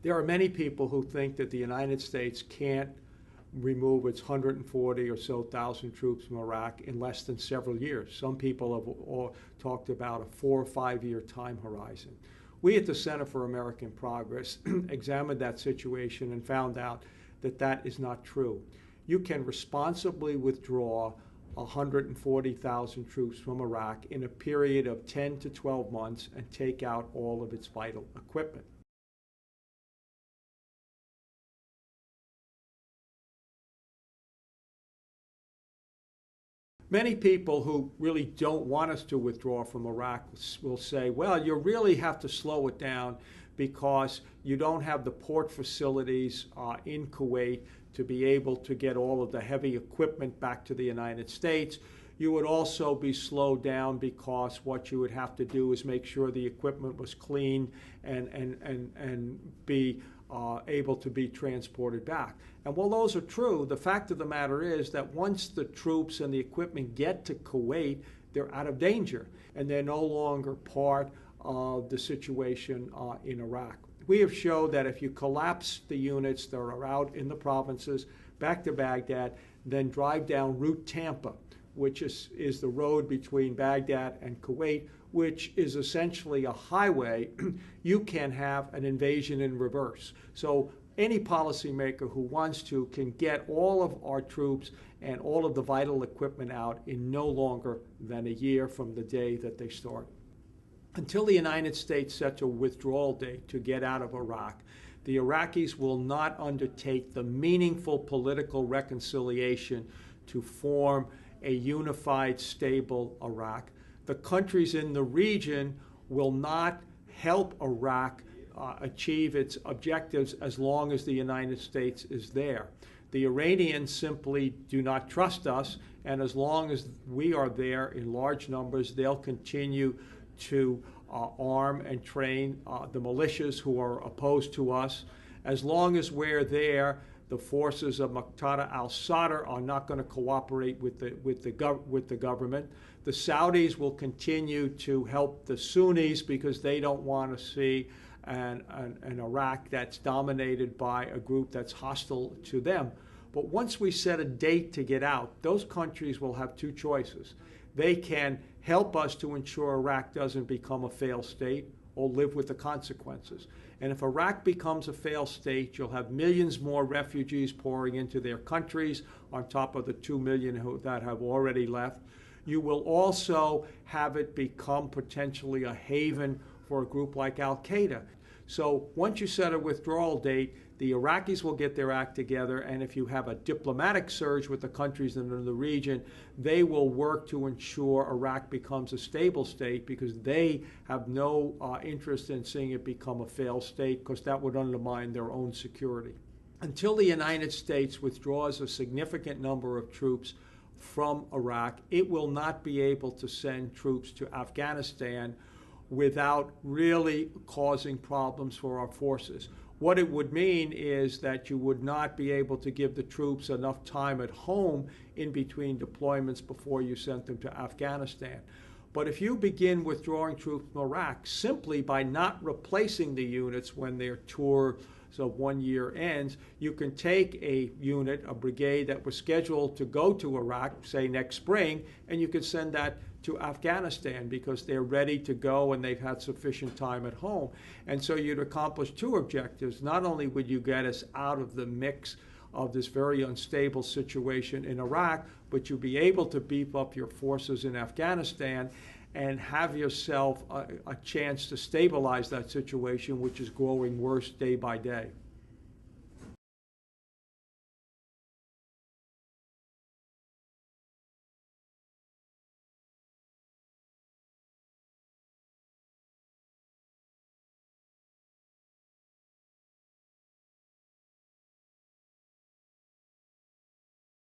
There are many people who think that the United States can't remove its 140 or so thousand troops from Iraq in less than several years. Some people have all talked about a 4 or 5 year time horizon. We at the Center for American Progress examined that situation and found out that that is not true. You can responsibly withdraw 140,000 troops from Iraq in a period of 10 to 12 months and take out all of its vital equipment. Many people who really don't want us to withdraw from Iraq will say, well, you really have to slow it down because you don't have the port facilities in Kuwait to be able to get all of the heavy equipment back to the United States. You would also be slowed down because what you would have to do is make sure the equipment was clean and be able to be transported back. And while those are true, the fact of the matter is that once the troops and the equipment get to Kuwait, they're out of danger and they're no longer part of the situation in Iraq. We have shown that if you collapse the units that are out in the provinces back to Baghdad, then drive down Route Tampa, which is the road between Baghdad and Kuwait, which is essentially a highway, you can have an invasion in reverse. So any policymaker who wants to can get all of our troops and all of the vital equipment out in no longer than a year from the day that they start. Until the United States sets a withdrawal date to get out of Iraq, the Iraqis will not undertake the meaningful political reconciliation to form a unified, stable Iraq. The countries in the region will not help Iraq achieve its objectives as long as the United States is there. The Iranians simply do not trust us, and as long as we are there in large numbers, they'll continue to arm and train the militias who are opposed to us. As long as we're there, the forces of Muqtada al-Sadr are not going to cooperate with the government. The Saudis will continue to help the Sunnis because they don't want to see an Iraq that's dominated by a group that's hostile to them. But once we set a date to get out, those countries will have two choices. They can help us to ensure Iraq doesn't become a failed state or live with the consequences. And if Iraq becomes a failed state, you'll have millions more refugees pouring into their countries on top of the 2 million that have already left. You will also have it become potentially a haven for a group like Al-Qaeda. So once you set a withdrawal date, the Iraqis will get their act together, and if you have a diplomatic surge with the countries in the region, they will work to ensure Iraq becomes a stable state because they have no interest in seeing it become a failed state because that would undermine their own security. Until the United States withdraws a significant number of troops from Iraq, it will not be able to send troops to Afghanistan without really causing problems for our forces. What it would mean is that you would not be able to give the troops enough time at home in between deployments before you sent them to Afghanistan. But if you begin withdrawing troops from Iraq simply by not replacing the units when their tour of 1 year ends, you can take a unit, a brigade that was scheduled to go to Iraq, say next spring, and you could send that to Afghanistan because they're ready to go and they've had sufficient time at home. And so you'd accomplish two objectives. Not only would you get us out of the mix of this very unstable situation in Iraq, but you'll be able to beef up your forces in Afghanistan and have yourself a chance to stabilize that situation, which is growing worse day by day.